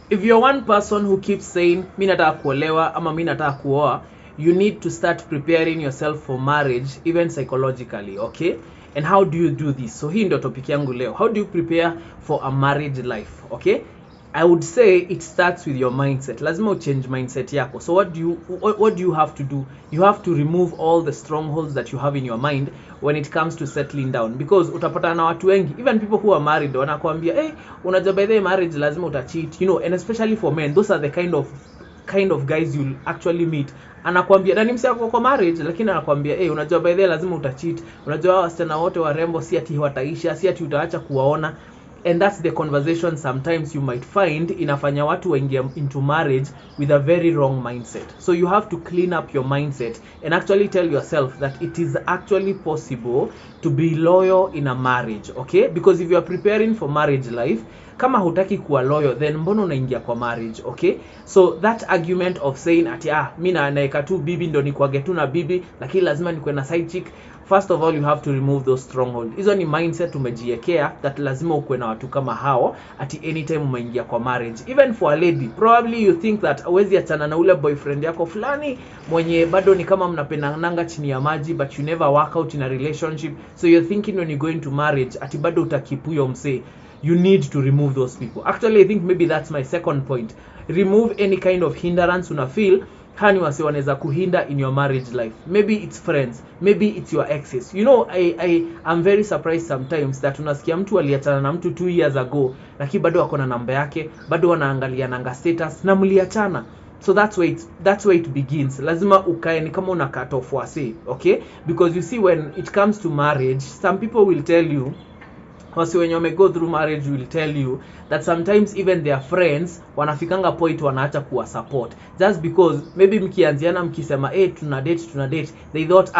If you're one person who keeps saying mimi nataka kuolewa ama mimi nataka kuoa, you need to start preparing yourself for marriage even psychologically, okay? And how do you do this? So hii ndio topic yangu leo. How do you prepare for a marriage life, okay? I would say it starts with your mindset. Lazima change mindset yako. So what do you have to do? You have to remove all the strongholds that you have in your mind when it comes to settling down, because utapata na watu wengi, even people who are married, wanakuambia unajua by the marriage lazima utacheat, you know, and especially for men, those are the kind of guys you'll actually meet. Anakuambia na ni msee kwa marriage, lakini anakuambia unajua by the lazima utacheat, unajua wasichana wote warembo si ati wataisha, si ati utaacha kuwaona. And that's the conversation sometimes you might find inafanya watu waingia into marriage with a very wrong mindset. So you have to clean up your mindset and actually tell yourself that it is actually possible to be loyal in a marriage, okay? Because if you are preparing for marriage life, kama hutaki kuwa loyal, then mbona unaingia kwa marriage, okay? So that argument of saying ati mimi naeka tu bibi ndo nikuage tu na bibi, lakini lazima nikuwe na side chick, first of all you have to remove those strongholds. Hizo ni mindset umejiwekea that lazima ukue na watu kama hao at any umeingia kwa marriage. Even for a lady, probably you think that hawezi achana na ule boyfriend yako fulani mwenye bado ni kama mnapendananga chini ya maji, but you never work out in a relationship. So you're thinking when you go into marriage ati bado utakipu yo msee. You need to remove those people. Actually, I think maybe that's my second point. Remove any kind of hindrance una feel hani wase wanaweza kuhinda in your marriage life. Maybe it's friends, maybe it's your exes. You know, I'm very surprised sometimes that unasikia mtu aliachana na mtu 2 years ago, lakini bado wako na namba yake, bado wanaangalia nanga status na mliachana. So that's where it begins. Lazima ukae ni kama una cut off wase, okay? Because you see, when it comes to marriage, some people will tell you, wasi when you go through marriage will tell you that sometimes even their friends wanafikanga point wanaacha kuwa support just because maybe mkianziana mkisema tuna date, they thought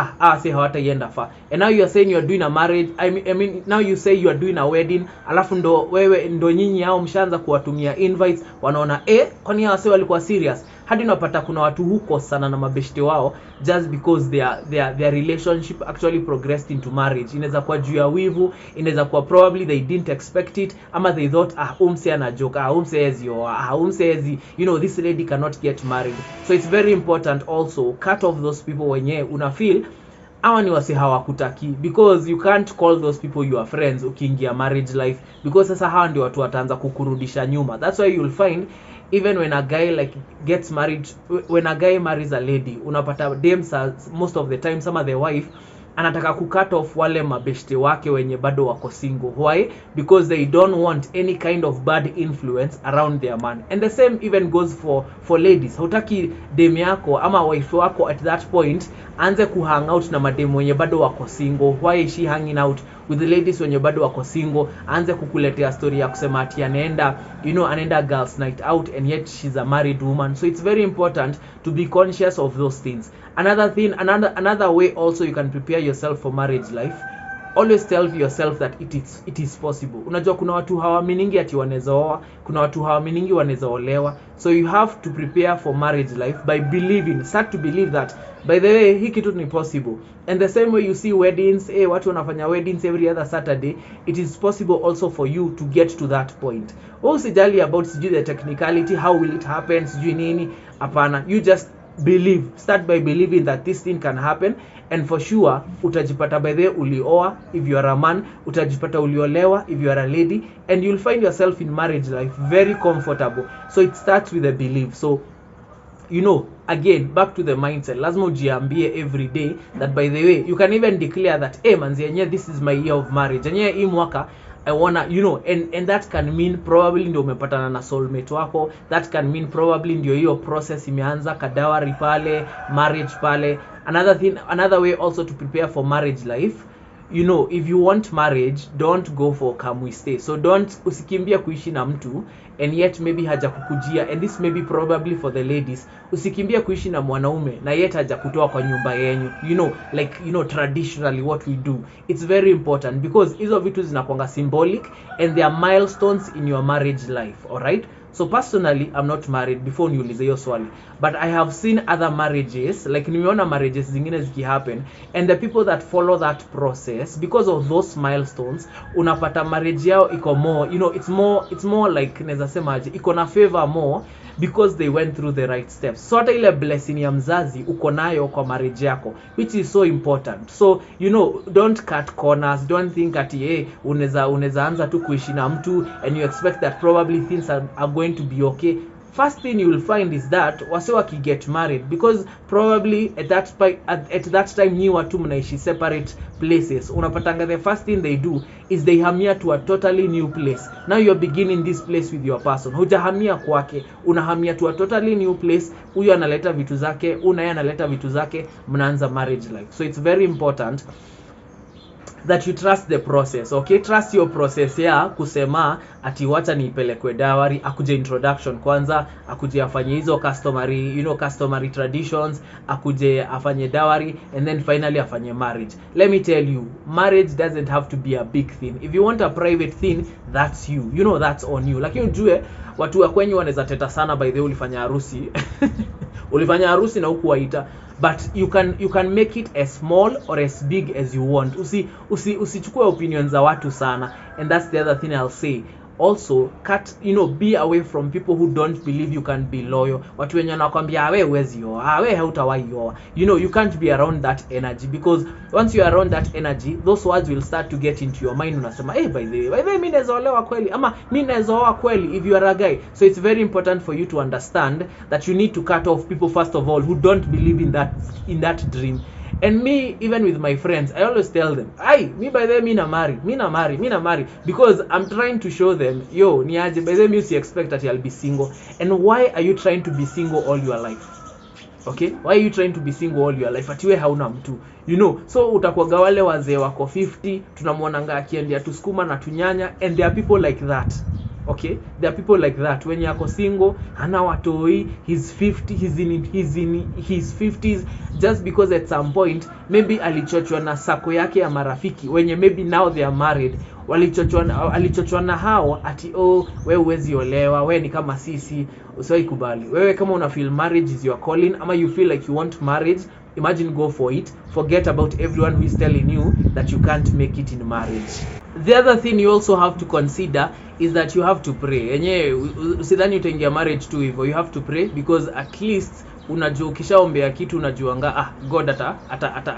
say hawataienda far. And now you are saying you are doing a marriage, I mean now you say you are doing a wedding, alafu ndo nyinyi hao mshaanza kuwatumia invites, wanaona kwani hao wase walikuwa serious. Hadi unapata kuna watu huko sana na mabeshte wao just because their relationship actually progressed into marriage. Inaweza kuwa juu ya wivu, inaweza kuwa probably they didn't expect it, ama they thought umse ana joke, umse you know, this lady cannot get married. So it's very important also cut off those people wenye una feel hawa ni wase hawakutaki, because you can't call those people your friends ukiingia marriage life, because sasa hawa ndio watu wataanza kukurudisha nyuma. That's why you'll find even when a guy like gets married, when a guy marries a lady, unapata dames most of the time some of the wife anataka kucut off wale mabeshte wake wenye bado wako single. Why? Because they don't want any kind of bad influence around their man. And the same even goes for ladies. Hutaki dem yako ama wife wako at that point anze kuhang out na madem wenye bado wako single. Why is she hanging out with the ladies wenye bado wako single? Anze kukuletea story ya kusema ati anaenda girls night out and yet she's a married woman. So it's very important to be conscious of those things. Another way also you can prepare yourself for marriage life, always tell yourself that it is possible. Unajua kuna watu hawaminingi ati wanaweza oa, kuna watu hawaminingi wanaweza olewa. So you have to prepare for marriage life by start to believe that by the way hii kitu ni possible. And the same way you see weddings, watu wanafanya weddings every other Saturday, it is possible also for you to get to that point. Usijali about the technicality, how will it happen, sijui nini, hapana. You just start by believing that this thing can happen, and for sure utajipata by the ulioa if you are a man, utajipata uliolewa if you are a lady, and you'll find yourself in marriage life very comfortable. So it starts with a belief. So again, back to the mindset. Lazima ujiambie every day that by the way you can even declare that manzi yenyewe this is my year of marriage, yenyewe hii mwaka I wanna, and that can mean probably ndio umepatana na soulmate wako. That can mean probably ndio hiyo process imeanza, kadawari pale, marriage pale. Another way also to prepare for marriage life, if you want marriage, don't go for come we stay. So usikimbia kuishi na mtu and yet maybe haja kukujia, and this may be probably for the ladies. Usikimbia kuishi na mwanaume na yet haja kutoa kwa nyumba yenyu. Traditionally what we do, it's very important because hizo vitu zinakuanga symbolic and they are milestones in your marriage life, all right? So personally I'm not married, before niulize hiyo swali, but I have seen other marriages, like nimeona marriages zingine zikihappen, and the people that follow that process, because of those milestones, unapata marriage yao iko more, it's more like naweza sema aje, iko na favor more because they went through the right steps. So hata ile blessing ya mzazi uko nayo kwa marriage yako, which is so important. So don't cut corners, don't think ati unaweza anza tu kuishi na mtu and you expect that probably things are going to be okay. First thing you will find is that wase get married, because probably at that time nyi watu mnaishi separate places, unapatanga the first thing they do is they hamia to a totally new place. Now you're beginning this place with your person, hujahamia kwake, unahamia to a totally new place. Huyo analeta vitu zake, unaye analeta vitu zake, mnaanza marriage life. So it's very important that you trust the process, okay? Trust your process ya kusema ati wacha niipelekwe dowry, akuje introduction kwanza, akuje afanye hizo customary traditions, akuje afanye dowry, and then finally afanye marriage. Let me tell you, marriage doesn't have to be a big thing. If you want a private thing, that's you, that's on you. Lakini ujue watu wa kwenyu wanaweza teta sana, by the way ulifanya harusi ulifanya harusi na hukuwaita, but you can make it as small or as big as you want. Usichukue opinions za watu sana, and that's the other thing I'll say. Also be away from people who don't believe you can be loyal. Watu wenye wanakuambia wewe huwezi oa, wewe hautawahi oa. You can't be around that energy, because once you are around that energy, those words will start to get into your mind. Unasema by the way mimi naweza olewa kweli, ama mimi naweza oa kweli, if you are a guy. So it's very important for you to understand that you need to cut off people, first of all, who don't believe in that dream. And me, even with my friends, I always tell them, me by the way, me na marry, because I'm trying to show them, niaje, by the way, me si expect that I'll be single. And why are you trying to be single all your life? Okay? Why are you trying to be single all your life? Atiwe hauna mtu. So utakuwaga wale wazee wako 50, tunamuonanga akiendea tusukuma na tunyanya, and there are people like that. Okay, there are people like that. When yako single, hana watoi, he's 50, he's in his 50s, just because at some point maybe alichochwa na sako yake ya marafiki, wenye maybe now they are married, alichochwa na hao ati wewe huwezi olewa, wewe ni kama sisi, usiwaikubali. Wewe kama una feel marriage is your calling, ama you feel like you want marriage, imagine, go for it. Forget about everyone who is telling you that you can't make it in marriage. The other thing you also have to consider is that you have to pray. Yenye usidhani utaingia marriage tu hivyo, you have to pray, because at least unajua ukishaombea kitu unajuanga God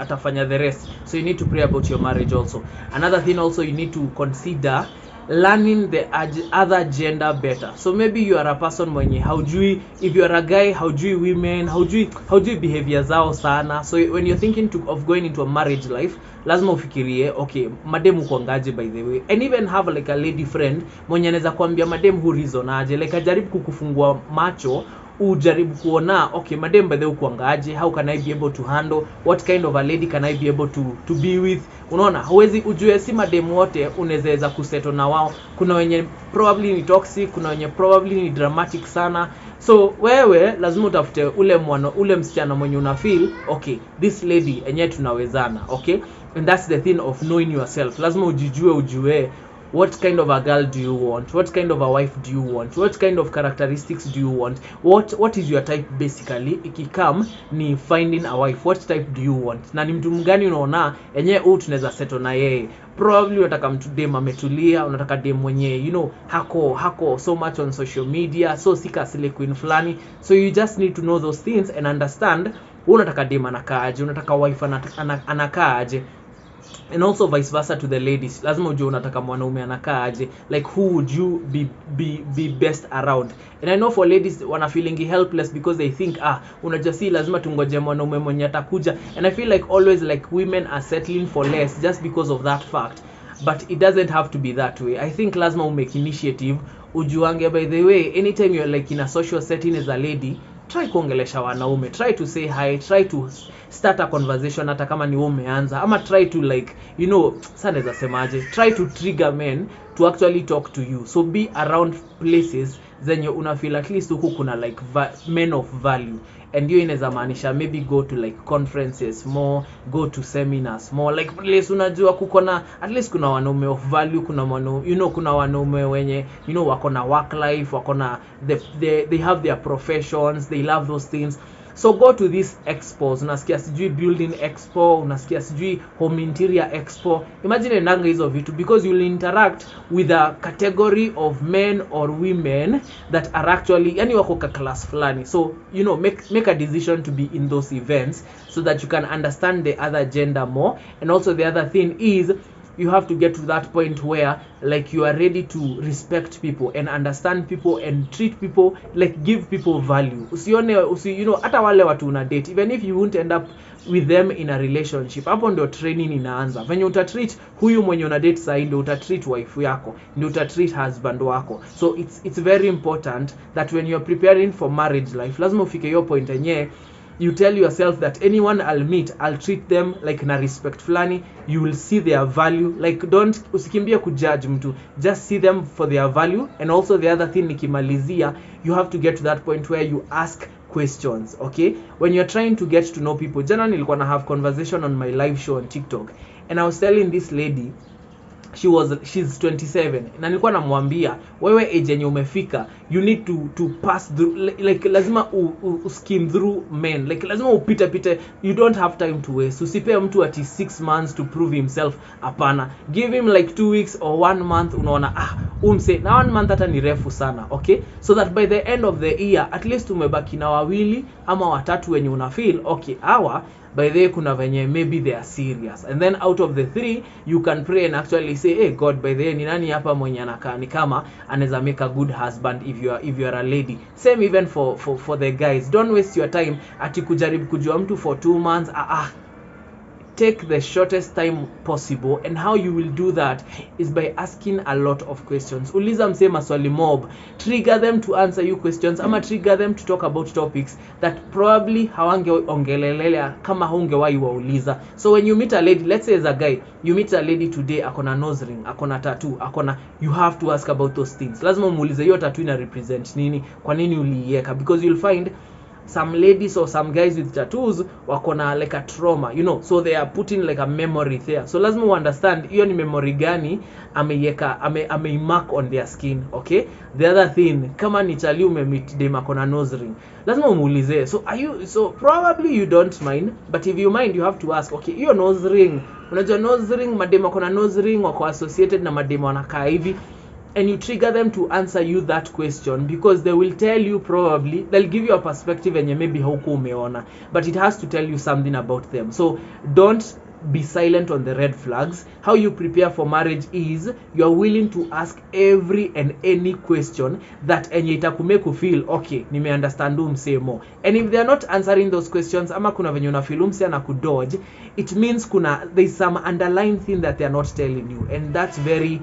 atafanya the rest. So you need to pray about your marriage also. Another thing also you need to consider, learning the other gender better. So maybe you are a person mwenye haujui, if you are a guy haujui women, haujui behavior zao sana. So when you're thinking of going into a marriage life, lazima ufikirie, okay, mademu kuangaje by the way, and even have like a lady friend mwenye anaweza kuambia mademu hu reason aje, like ajaribu kukufungua macho, ujaribu kuona, okay, madem by the way kuangaje, how can I be able to handle, what kind of a lady can I be able to be with. Unaona, huwezi ujue si madem wote unaweza kusettle na wao. Kuna wenye probably ni toxic, kuna wenye probably ni dramatic sana. So wewe lazima utafute ule msichana mwenye una feel, okay, this lady enye tunawezana, okay? And that's the thing of knowing yourself. Lazima ujue what kind of a girl do you want, what kind of a wife do you want, what kind of characteristics do you want, what is your type basically. Ikikam ni finding a wife, what type do you want, na ni mtu mgani unaona enye tunaweza settle na yeye. Probably unataka mtu dem ametulia, unataka dem mwenye hako so much on social media, so sika sile queen flani. So you just need to know those things and understand unataka dem anakaaje, unataka wife anakaaje. And also vice versa to the ladies, lazima ujue unataka mwanaume anakaa aje, like who would you be best around. And I know for ladies wana feeling helpless because they think unajua si lazima tungoje mwanaume mwenye atakuja, and I feel like always like women are settling for less just because of that fact. But it doesn't have to be that way. I think lazima umake initiative, ujuange by the way, anytime you're like in a social setting as a lady, try kuongelesha wanaume, try to say hi, try to start a conversation hata kama ni wewe umeanza, ama try to like sana semaje, try to trigger men to actually talk to you. So be around places zenye una feel at least huku kuna like men of value, and hiyo inaweza maanisha maybe go to like conferences more, go to seminars more, like place unajua kuko na at least kuna wanaume of value, kuna kuna wanaume wenye wako na work life, wako na they have their professions, they love those things. So go to these expos, unasikia sijui building expo, unasikia sijui home interior expo. Imagine nanga hizo vitu, because you will interact with a category of men or women that are actually yani wako ka class fulani. So make a decision to be in those events so that you can understand the other gender more. And also the other thing is, you have to get to that point where like you are ready to respect people and understand people and treat people, like give people value. Hata wale watu una date, even if you won't end up with them in a relationship, hapo ndio training inaanza. Venye utatreat huyu mwenye una date sasa, ndio utatreat wife yako, ndio utatreat husband wako. So it's very important that when you're preparing for marriage life, lazima ufike hiyo point yenye you tell yourself that anyone I'll meet, I'll treat them like na respect fulani. You will see their value, like usikimbie kujudge mtu, just see them for their value. And also the other thing nikimalizia, you have to get to that point where you ask questions, okay? When you're trying to get to know people. Jana nilikuwa na have conversation on my live show on TikTok, and I was telling this lady, she's 27, na nilikuwa namwambia wewe age yenye umefika, you need to pass through, like lazima skim through men, like lazima upite, you don't have time to waste. Usipe mtu ati 6 months to prove himself, hapana. Give him like 2 weeks or 1 month, unaona umse na 1 month hata ni refu sana, okay? So that by the end of the year at least umebaki na wawili ama watatu wenye una feel okay, hawa by the way kuna venye maybe they are serious, and then out of the 3 you can pray and actually say, hey God, by the way ni nani hapa mwenye anakaa ni kama anaweza make a good husband if you are a lady. Same even for the guys, don't waste your time ati kujaribu kujua mtu for 2 months. Take the shortest time possible, and how you will do that is by asking a lot of questions. Uliza mse maswali mob, trigger them to answer you questions, ama trigger them to talk about topics that probably hawangeongelelea kama hungewahi wauliza. So when you meet a lady, let's say as a guy, you meet a lady today, akona nose ring, akona tattoo, you have to ask about those things. Lazima umuulize hiyo tattoo ina represent nini, kwa nini uliiweka, because you'll find some ladies or some guys with tattoos wakona like a trauma, so they are putting like a memory there. So lazima understand hiyo ni memory gani ameiweka, ameimark on their skin, okay? The other thing, kama ni chali umemit dem akona nose ring, lazima umuulize, so probably you don't mind, but if you mind you have to ask, okay, hiyo nose ring, unajua nose ring, madem akona nose ring wako associated na madem wanakaa hivi. And you trigger them to answer you that question, because they will tell you, probably they'll give you a perspective and maybe hauko umeona, but it has to tell you something about them. So don't be silent on the red flags. How you prepare for marriage is you are willing to ask every and any question that enye itakumeku feel okay, nime understand mse more. And if they are not answering those questions, ama kuna venye una feel mse na kudodge, it means there's some underlying thing that they are not telling you, and that's very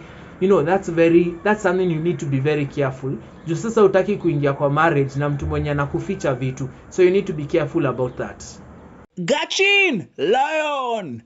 that's something you need to be very careful. Juu sasa utaki kuingia kwa marriage na mtu mwenye anakuficha vitu, so you need to be careful about that. Gachin Lion.